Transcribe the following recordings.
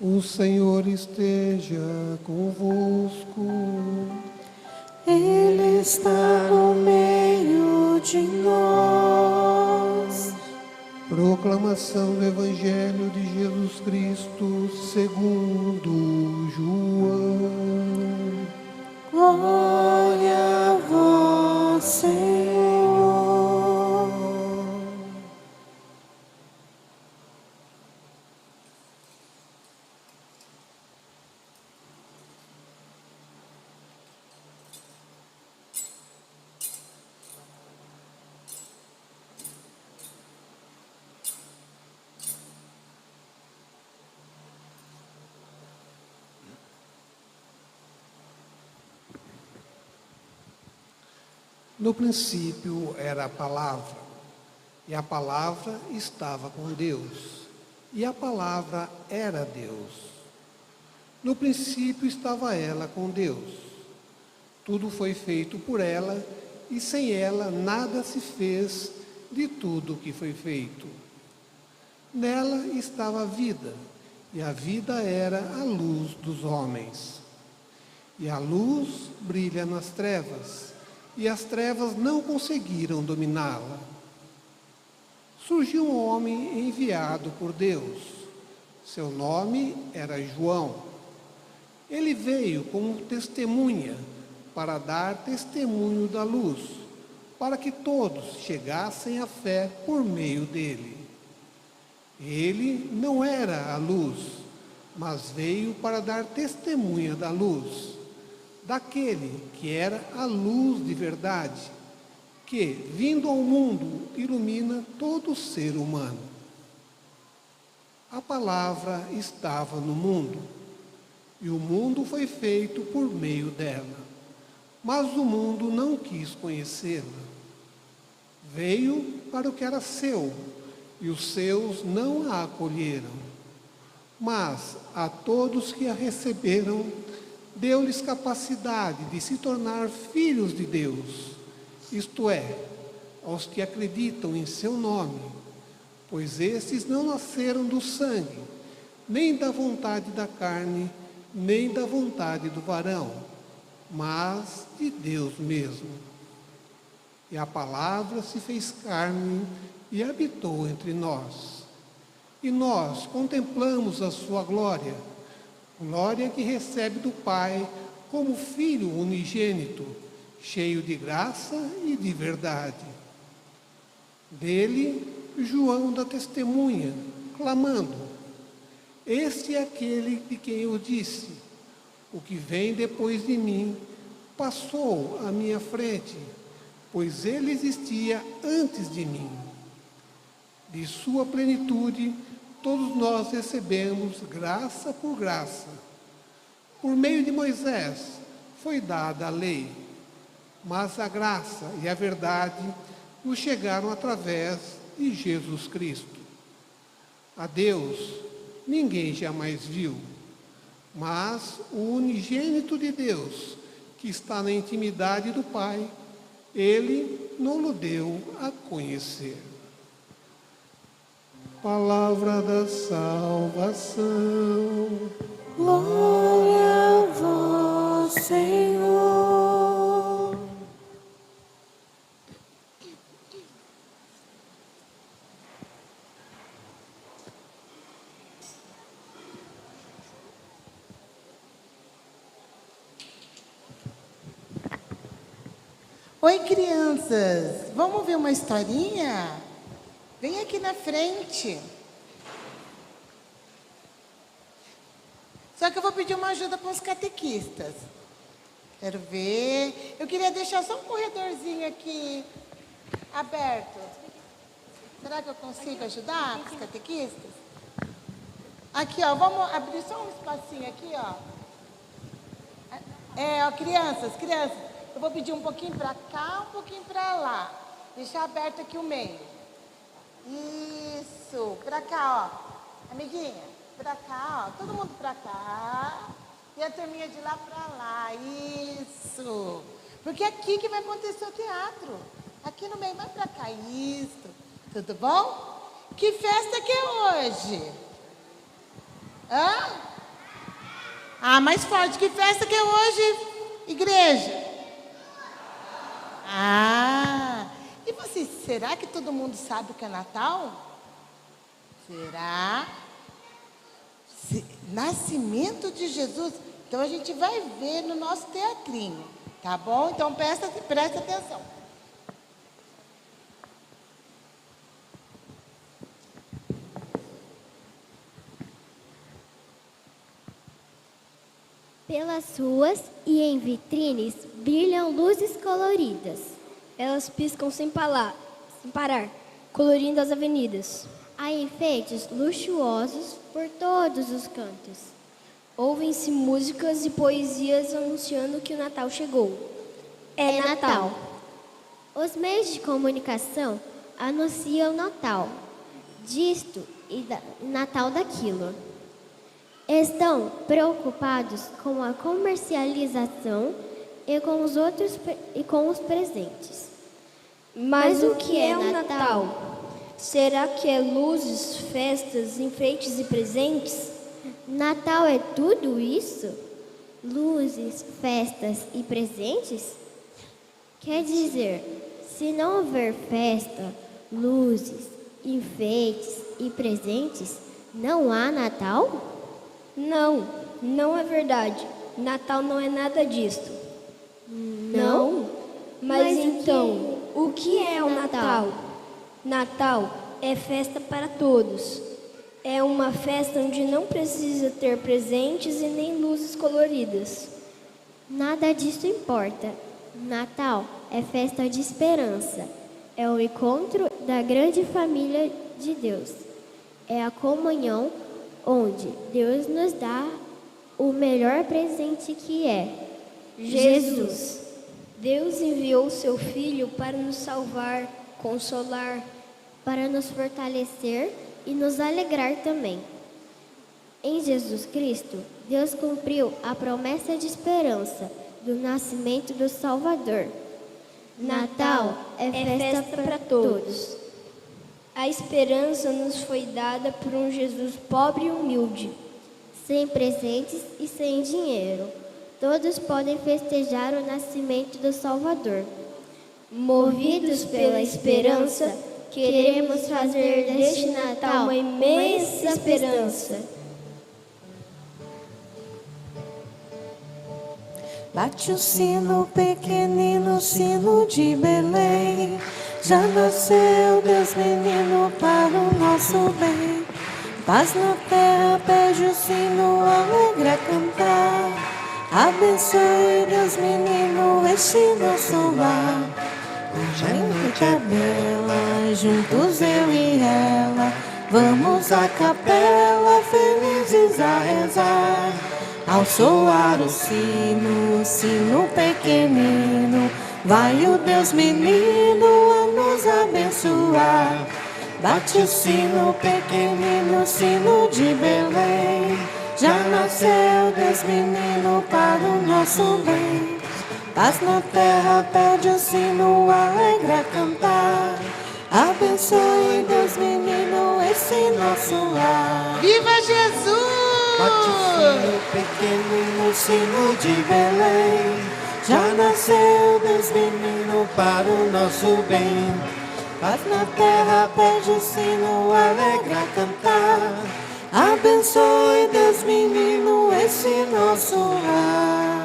O Senhor esteja convosco. Ele está no meio de nós. Proclamação do Evangelho de Jesus Cristo segundo João. Glória a vós, Senhor. No princípio era a palavra, e a palavra estava com Deus, e a palavra era Deus. No princípio estava ela com Deus. Tudo foi feito por ela, e sem ela nada se fez de tudo que foi feito. Nela estava a vida, e a vida era a luz dos homens. E a luz brilha nas trevas, e as trevas não conseguiram dominá-la. Surgiu um homem enviado por Deus. Seu nome era João. Ele veio como testemunha para dar testemunho da luz, para que todos chegassem à fé por meio dele. Ele não era a luz, mas veio para dar testemunha da luz, daquele que era a luz de verdade, que, vindo ao mundo, ilumina todo ser humano. A palavra estava no mundo, e o mundo foi feito por meio dela, mas o mundo não quis conhecê-la. Veio para o que era seu, e os seus não a acolheram. Mas a todos que a receberam, deu-lhes capacidade de se tornar filhos de Deus, isto é, aos que acreditam em seu nome, pois estes não nasceram do sangue, nem da vontade da carne, nem da vontade do varão, mas de Deus mesmo. E a palavra se fez carne e habitou entre nós. E nós contemplamos a sua glória, glória que recebe do Pai como Filho unigênito, cheio de graça e de verdade. Dele, João dá testemunha, clamando: este é aquele de quem eu disse, o que vem depois de mim passou à minha frente, pois ele existia antes de mim. De sua plenitude, todos nós recebemos graça por graça. Por meio de Moisés foi dada a lei, mas a graça e a verdade nos chegaram através de Jesus Cristo. A Deus ninguém jamais viu, mas o unigênito de Deus, que está na intimidade do Pai, ele nos deu a conhecer. Palavra da salvação. Glória a vós, Senhor. Oi, crianças, vamos ver uma historinha? Vem aqui na frente. Só que eu vou pedir uma ajuda para os catequistas. Quero ver. Eu queria deixar só um corredorzinho aqui aberto. Será que eu consigo ajudar os catequistas? Aqui, ó, vamos abrir só um espacinho aqui, ó. Ó, crianças, eu vou pedir um pouquinho para cá, um pouquinho para lá. Deixar aberto aqui o meio. Isso, para cá, ó. Amiguinha, para cá, ó. Todo mundo para cá. E a turminha de lá para lá. Isso. Porque é aqui que vai acontecer o teatro. Aqui no meio, vai para cá. Isso. Tudo bom? Que festa que é hoje? Hã? Ah, mais forte. Que festa que é hoje, igreja? Ah, e vocês, será que todo mundo sabe o que é Natal? Será? Nascimento de Jesus. Então a gente vai ver no nosso teatrinho, tá bom? Então presta atenção. Pelas ruas e em vitrines brilham luzes coloridas. Elas piscam sem parar, colorindo as avenidas. Há enfeites luxuosos por todos os cantos. Ouvem-se músicas e poesias anunciando que o Natal chegou. É Natal. Os meios de comunicação anunciam Natal disto e Natal daquilo. Estão preocupados com a comercialização e com os presentes. Mas o que é o Natal? Será que é luzes, festas, enfeites e presentes? Natal é tudo isso? Luzes, festas e presentes? Quer dizer, se não houver festa, luzes, enfeites e presentes, não há Natal? Não, não é verdade. Natal não é nada disto. Não? Mas então, o que é o Natal? Natal é festa para todos. É uma festa onde não precisa ter presentes e nem luzes coloridas. Nada disso importa. Natal é festa de esperança. É o encontro da grande família de Deus. É a comunhão onde Deus nos dá o melhor presente que é Jesus. Deus enviou seu Filho para nos salvar, consolar, para nos fortalecer e nos alegrar também. Em Jesus Cristo, Deus cumpriu a promessa de esperança do nascimento do Salvador. Natal é festa para todos. A esperança nos foi dada por um Jesus pobre e humilde, sem presentes e sem dinheiro. Todos podem festejar o nascimento do Salvador. Movidos pela esperança, queremos fazer deste Natal uma imensa esperança. Bate o sino pequenino, sino de Belém. Já nasceu Deus menino para o nosso bem. Paz na terra, pede o sino, alegra cantar. Abençoe Deus menino, este nosso lar. Gente é bela, juntos eu e ela, vamos à capela, felizes a rezar. Ao soar o sino, sino pequenino, vai o Deus menino a nos abençoar. Bate o sino pequenino, sino de Belém. Já nasceu Deus menino para o nosso bem. Paz na terra, pede o sino, alegra cantar. Abençoe Deus menino, esse nosso lar. Viva Jesus! Bate o sino pequenino, sino de Belém. Já nasceu Deus menino para o nosso bem. Paz na terra, pede o sino, alegra cantar. Abençoe Deus menino, esse nosso lar.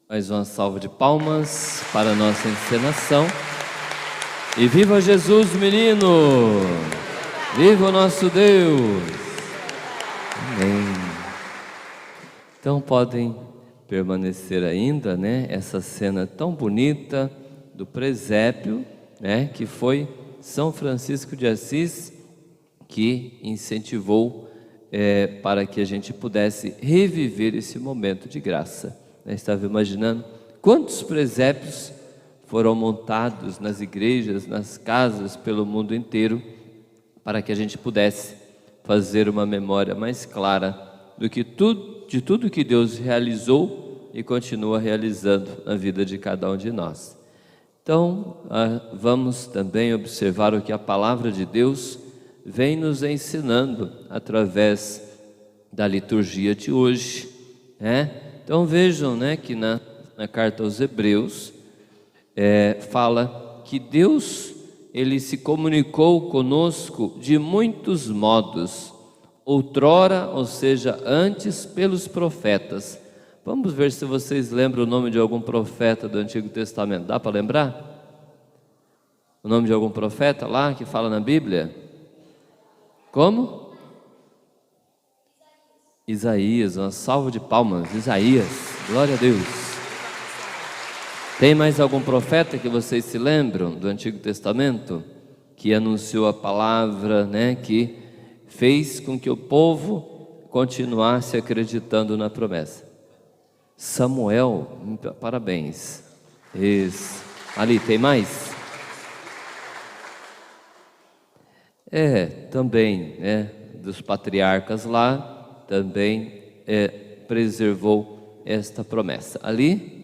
Mais uma salva de palmas para a nossa encenação. E viva Jesus, menino! Viva o nosso Deus! Amém. Então podem permanecer ainda, né? Essa cena tão bonita do presépio, né? Que foi São Francisco de Assis que incentivou para que a gente pudesse reviver esse momento de graça. Eu estava imaginando quantos presépios foram montados nas igrejas, nas casas pelo mundo inteiro, para que a gente pudesse fazer uma memória mais clara de tudo que Deus realizou e continua realizando na vida de cada um de nós. Então, vamos também observar o que a palavra de Deus vem nos ensinando através da liturgia de hoje, né? Então vejam, né, que na carta aos Hebreus fala que Deus, Ele se comunicou conosco de muitos modos, outrora, ou seja, antes, pelos profetas. Vamos ver se vocês lembram o nome de algum profeta do Antigo Testamento. Dá para lembrar? O nome de algum profeta lá que fala na Bíblia? Como? Isaías, uma salva de palmas. Isaías, glória a Deus. Tem mais algum profeta que vocês se lembram do Antigo Testamento que anunciou a palavra, né, que fez com que o povo continuasse acreditando na promessa? Samuel, parabéns. Isso. Ali, tem mais? Também, né, dos patriarcas lá, também preservou esta promessa. Ali,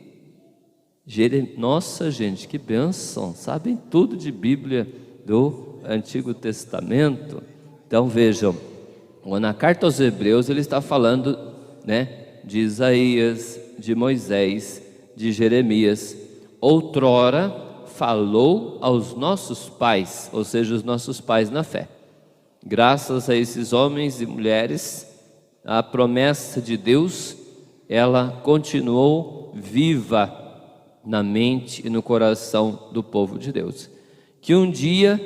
nossa gente, que bênção, sabem tudo de Bíblia do Antigo Testamento. Então vejam, na carta aos Hebreus ele está falando, né, de Isaías, de Moisés, de Jeremias. Outrora falou aos nossos pais, ou seja, os nossos pais na fé. Graças a esses homens e mulheres, a promessa de Deus, ela continuou viva na mente e no coração do povo de Deus, que um dia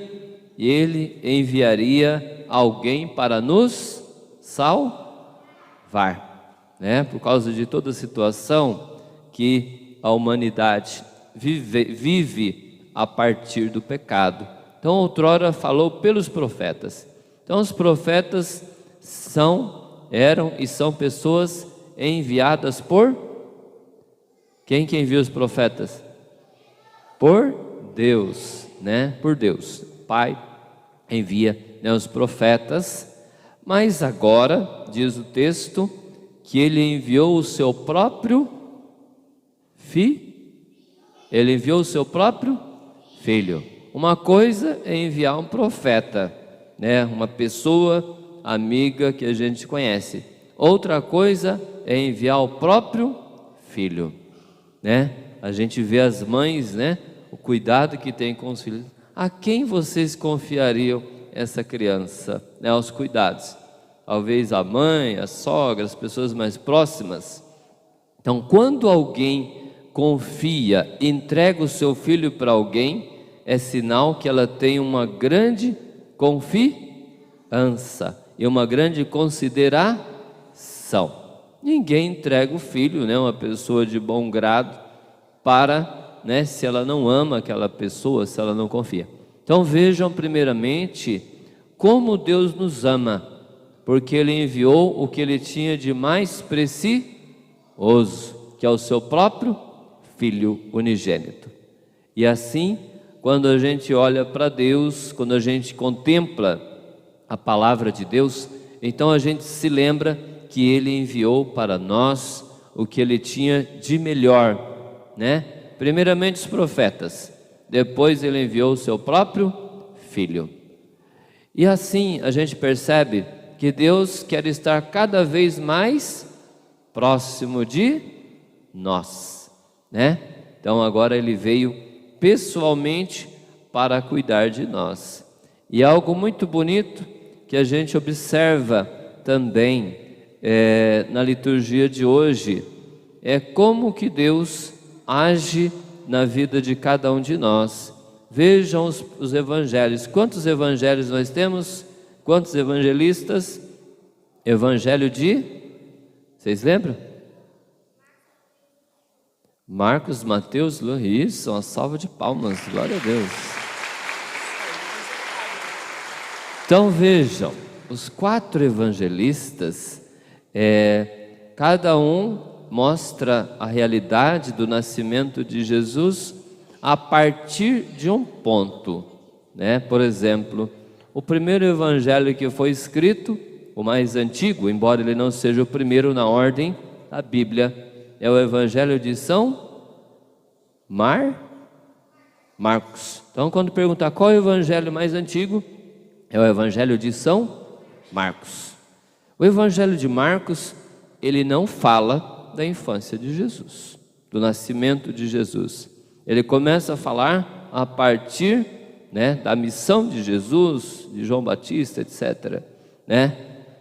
Ele enviaria alguém para nos salvar, né? Por causa de toda a situação que a humanidade vive a partir do pecado. Então, outrora falou pelos profetas. Então, os profetas eram e são pessoas enviadas por quem que envia os profetas? Por Deus, né? Por Deus. Pai envia, né, os profetas, mas agora, diz o texto, que Ele enviou o seu próprio filho. Ele enviou o seu próprio filho. Uma coisa é enviar um profeta, né, uma pessoa amiga que a gente conhece. Outra coisa é enviar o próprio filho, né? A gente vê as mães, né, o cuidado que tem com os filhos. A quem vocês confiariam essa criança, né, os cuidados? Talvez a mãe, a sogra, as pessoas mais próximas. Então, quando alguém confia, entrega o seu filho para alguém, é sinal que ela tem uma grande confiança e uma grande consideração. Ninguém entrega o filho, né, uma pessoa de bom grado, para, né, se ela não ama aquela pessoa, se ela não confia. Então vejam primeiramente como Deus nos ama, porque Ele enviou o que Ele tinha de mais precioso, que é o seu próprio Filho unigênito. E assim, quando a gente olha para Deus, quando a gente contempla a palavra de Deus, então a gente se lembra que Ele enviou para nós o que Ele tinha de melhor, né? Primeiramente os profetas, depois Ele enviou o seu próprio Filho. E assim a gente percebe que Deus quer estar cada vez mais próximo de nós, né? Então agora Ele veio pessoalmente para cuidar de nós. E algo muito bonito que a gente observa também na liturgia de hoje é como que Deus age na vida de cada um de nós. Vejam os evangelhos. Quantos evangelhos nós temos? Quantos evangelistas? Evangelho de... Vocês lembram? Marcos, Mateus, Luís, uma salva de palmas, glória a Deus. Então vejam, os 4 evangelistas, cada um mostra a realidade do nascimento de Jesus a partir de um ponto, né? Por exemplo, o primeiro evangelho que foi escrito, o mais antigo, embora ele não seja o primeiro na ordem da Bíblia, é o Evangelho de São Marcos. Então, quando perguntar qual é o Evangelho mais antigo, é o Evangelho de São Marcos. O Evangelho de Marcos, ele não fala da infância de Jesus, do nascimento de Jesus. Ele começa a falar a partir, da missão de Jesus, de João Batista, etc.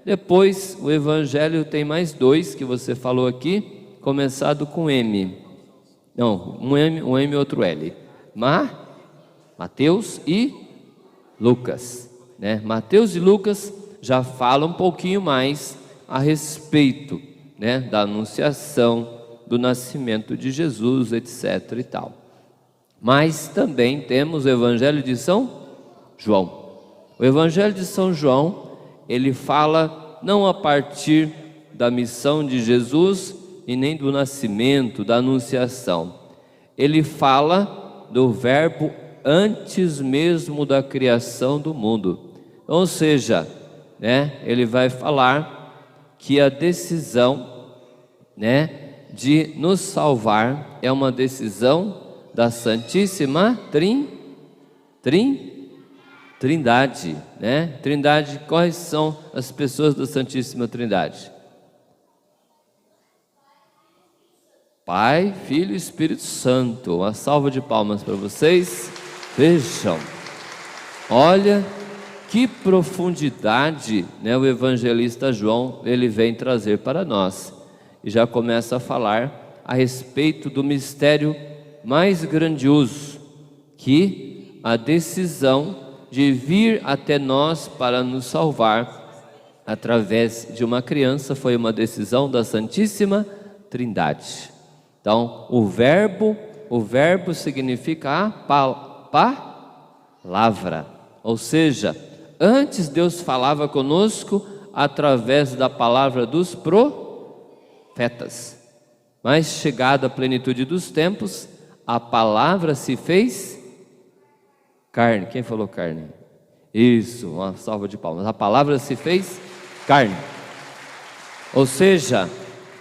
Depois, o Evangelho tem mais dois que você falou aqui, começado com M. Não, um M e outro L. Mateus e Lucas. Mateus e Lucas já falam um pouquinho mais a respeito, da anunciação, do nascimento de Jesus, etc. e tal. Mas também temos o Evangelho de São João. O Evangelho de São João, ele fala não a partir da missão de Jesus e nem do nascimento, da anunciação. Ele fala do verbo antes mesmo da criação do mundo. Ou seja, ele vai falar que a decisão, de nos salvar é uma decisão da Santíssima Trindade, Trindade, quais são as pessoas da Santíssima Trindade? Pai, Filho e Espírito Santo. Uma salva de palmas para vocês. Vejam, olha que profundidade, o evangelista João, ele vem trazer para nós. E já começa a falar a respeito do mistério mais grandioso, que a decisão de vir até nós para nos salvar através de uma criança foi uma decisão da Santíssima Trindade. Então, o verbo significa a palavra, ou seja, antes Deus falava conosco através da palavra dos profetas, mas chegada a plenitude dos tempos, a palavra se fez carne. Quem falou carne? Isso, uma salva de palmas. A palavra se fez carne. Ou seja,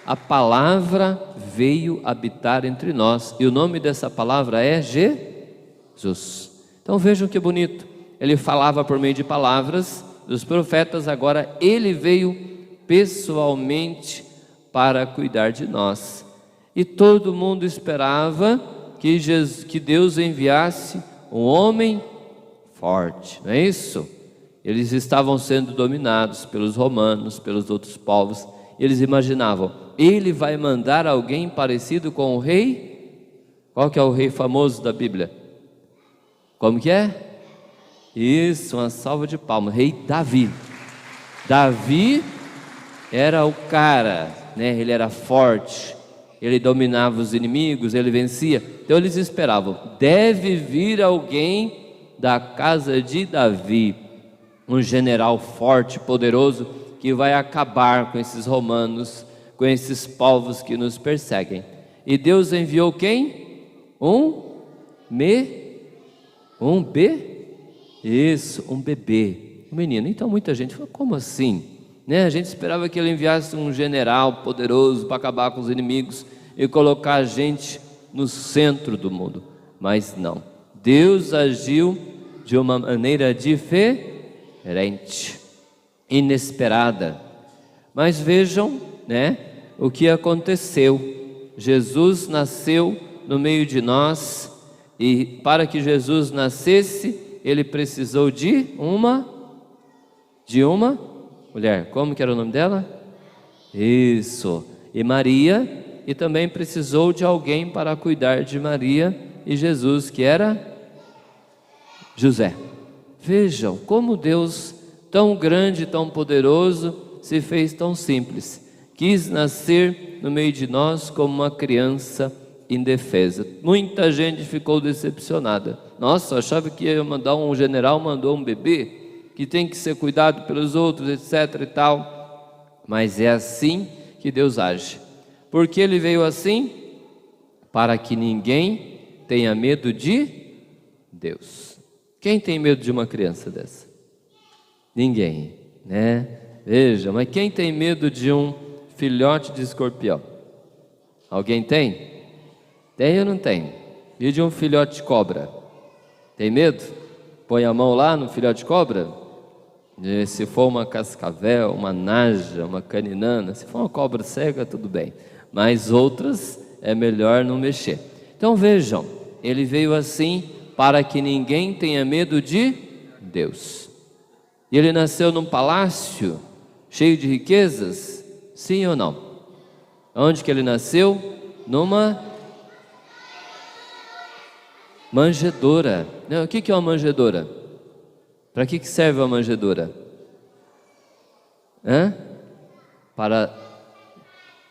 a palavra veio habitar entre nós. E o nome dessa palavra é Jesus. Então vejam que bonito. Ele falava por meio de palavras dos profetas, agora ele veio pessoalmente para cuidar de nós. E todo mundo esperava que Deus enviasse um homem forte, não é isso? Eles estavam sendo dominados pelos romanos, pelos outros povos, e eles imaginavam, ele vai mandar alguém parecido com o rei? Qual que é o rei famoso da Bíblia? Como que é? Isso, uma salva de palmas, rei Davi. Davi era o cara, ele era forte, ele dominava os inimigos, ele vencia. Então eles esperavam, deve vir alguém da casa de Davi, um general forte, poderoso, que vai acabar com esses romanos, com esses povos que nos perseguem. E Deus enviou quem? Um bebê, um menino. Então muita gente falou, como assim? A gente esperava que ele enviasse um general poderoso para acabar com os inimigos e colocar a gente no centro do mundo. Mas não, Deus agiu de uma maneira diferente, inesperada. Mas vejam, o que aconteceu. Jesus nasceu no meio de nós, e para que Jesus nascesse, ele precisou de uma mulher. Como que era o nome dela? Isso, e Maria, e também precisou de alguém para cuidar de Maria e Jesus, que era José. Vejam como Deus, tão grande, tão poderoso, se fez tão simples. Quis nascer no meio de nós como uma criança indefesa. Muita gente ficou decepcionada. Nossa, achava que ia mandar um general, mandou um bebê, que tem que ser cuidado pelos outros, etc e tal. Mas é assim que Deus age. Porque Ele veio assim? Para que ninguém tenha medo de Deus. Quem tem medo de uma criança dessa? Ninguém, Veja, mas quem tem medo de um filhote de escorpião? Alguém tem? Tem ou não tem? E de um filhote de cobra? Tem medo? Põe a mão lá no filhote de cobra? E se for uma cascavel, uma naja, uma caninana, se for uma cobra cega, tudo bem. Mas outras é melhor não mexer. Então vejam, ele veio assim para que ninguém tenha medo de Deus. E ele nasceu num palácio cheio de riquezas? Sim ou não? Onde que ele nasceu? Numa manjedoura. Não, o que é uma manjedoura? Para que serve uma manjedoura? Para...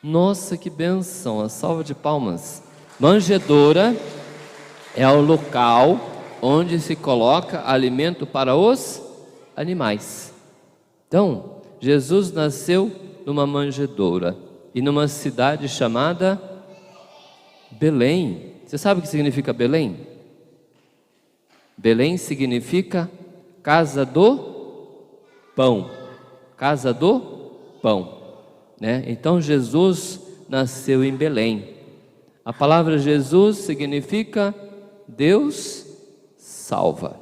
Nossa, que bênção, a salva de palmas. Manjedoura é o local onde se coloca alimento para os animais. Então, Jesus nasceu numa manjedoura e numa cidade chamada Belém. Você sabe o que significa Belém? Belém significa casa do pão. Casa do pão, né? Então Jesus nasceu em Belém. A palavra Jesus significa Deus salva.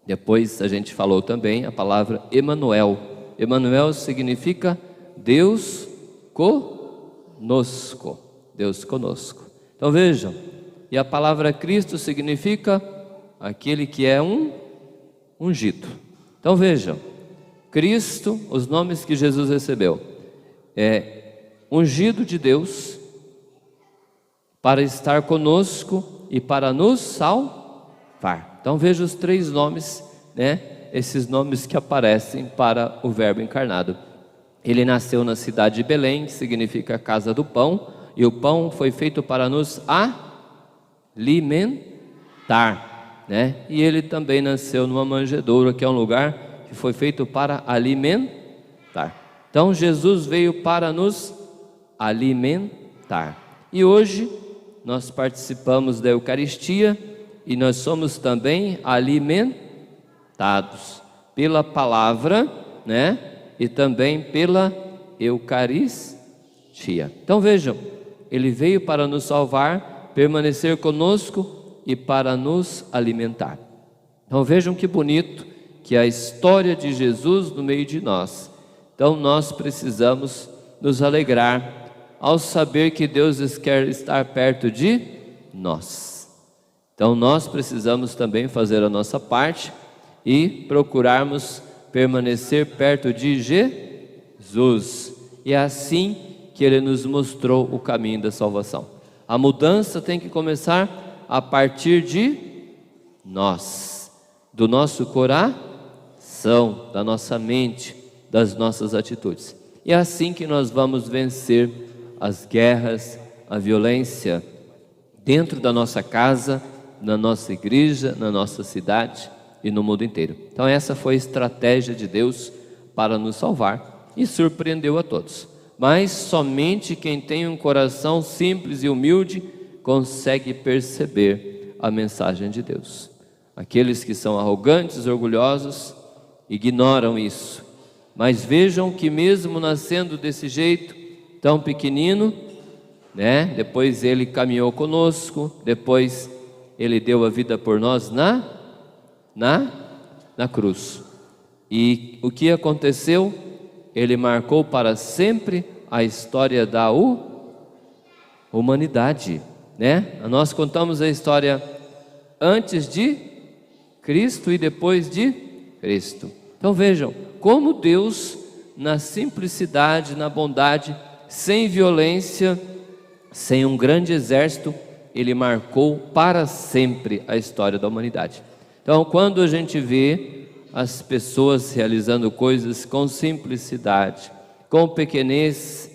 Depois a gente falou também a palavra Emanuel. Emanuel significa Deus conosco. Deus conosco. Então vejam, e a palavra Cristo significa aquele que é ungido. Então vejam, Cristo, os nomes que Jesus recebeu, é ungido de Deus para estar conosco e para nos salvar. Então veja os 3 nomes, né? Esses nomes que aparecem para o Verbo encarnado. Ele nasceu na cidade de Belém, que significa casa do pão, e o pão foi feito para nos alimentar, né? E ele também nasceu numa manjedoura, que é um lugar que foi feito para alimentar. Então Jesus veio para nos alimentar. E hoje nós participamos da Eucaristia e nós somos também alimentados pela palavra, né? E também pela Eucaristia. Então vejam, ele veio para nos salvar, permanecer conosco e para nos alimentar. Então vejam que bonito que é a história de Jesus no meio de nós. Então nós precisamos nos alegrar ao saber que Deus quer estar perto de nós. Então nós precisamos também fazer a nossa parte e procurarmos permanecer perto de Jesus. E é assim que Ele nos mostrou o caminho da salvação. A mudança tem que começar a partir de nós, do nosso coração, da nossa mente, das nossas atitudes. E é assim que nós vamos vencer as guerras, a violência dentro da nossa casa, na nossa igreja, na nossa cidade e no mundo inteiro. Então essa foi a estratégia de Deus para nos salvar e surpreendeu a todos. Mas somente quem tem um coração simples e humilde consegue perceber a mensagem de Deus. Aqueles que são arrogantes, orgulhosos, ignoram isso. Mas vejam que mesmo nascendo desse jeito, tão pequenino, né? Depois ele caminhou conosco, depois ele deu a vida por nós na cruz. E o que aconteceu? Ele marcou para sempre a história da humanidade, né? Nós contamos a história antes de Cristo e depois de Cristo. Então vejam como Deus, na simplicidade, na bondade, sem violência, sem um grande exército, Ele marcou para sempre a história da humanidade. Então quando a gente vê as pessoas realizando coisas com simplicidade, com pequenez,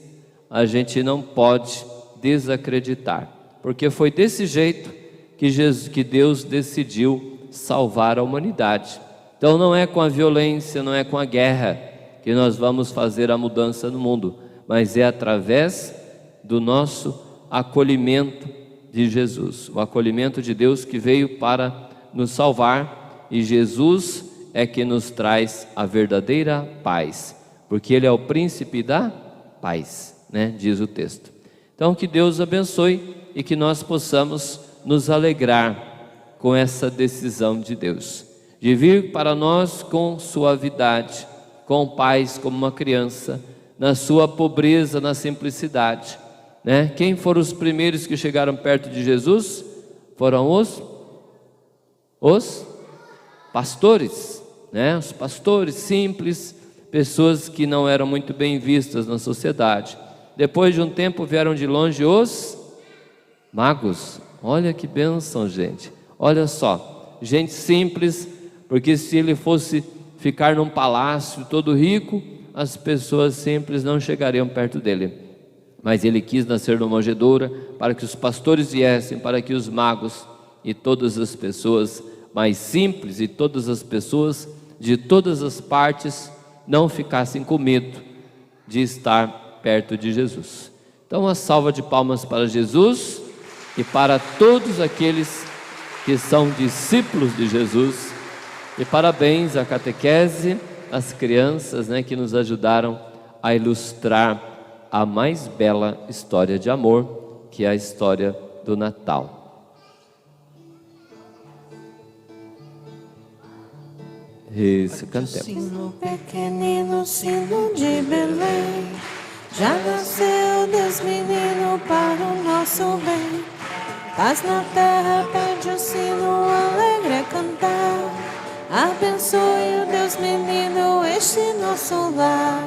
a gente não pode desacreditar, porque foi desse jeito que Deus decidiu salvar a humanidade. Então não é com a violência, não é com a guerra que nós vamos fazer a mudança no mundo, mas é através do nosso acolhimento de Jesus, o acolhimento de Deus que veio para nos salvar, e Jesus é que nos traz a verdadeira paz, porque Ele é o príncipe da paz, né? Diz o texto. Então que Deus abençoe e que nós possamos nos alegrar com essa decisão de Deus, de vir para nós com suavidade, com paz como uma criança, na sua pobreza, na simplicidade, né? Quem foram os primeiros que chegaram perto de Jesus? Foram os pastores, né? Os pastores simples, pessoas que não eram muito bem vistas na sociedade. Depois de um tempo vieram de longe os magos. Olha que bênção, gente. Olha só, gente simples, porque se ele fosse ficar num palácio todo rico, as pessoas simples não chegariam perto dele. Mas ele quis nascer numa manjedoura para que os pastores viessem, para que os magos e todas as pessoas mais simples e todas as pessoas de todas as partes não ficassem com medo de estar perto de Jesus. Então, uma salva de palmas para Jesus e para todos aqueles que são discípulos de Jesus. E parabéns à catequese, às crianças, né, que nos ajudaram a ilustrar a mais bela história de amor, que é a história do Natal. Isso, cantemos. Sino pequenino, sino de Belém, já nasceu Deus menino para o nosso bem. Paz na terra, pede o sino alegre a cantar. Abençoe o Deus menino este nosso lar.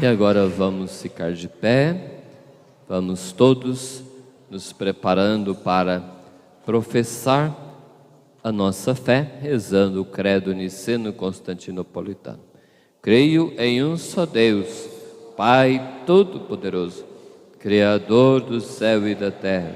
E agora vamos ficar de pé, vamos todos nos preparando para professar a nossa fé, rezando o credo niceno-constantinopolitano. Creio em um só Deus, Pai Todo-Poderoso, Criador do céu e da terra,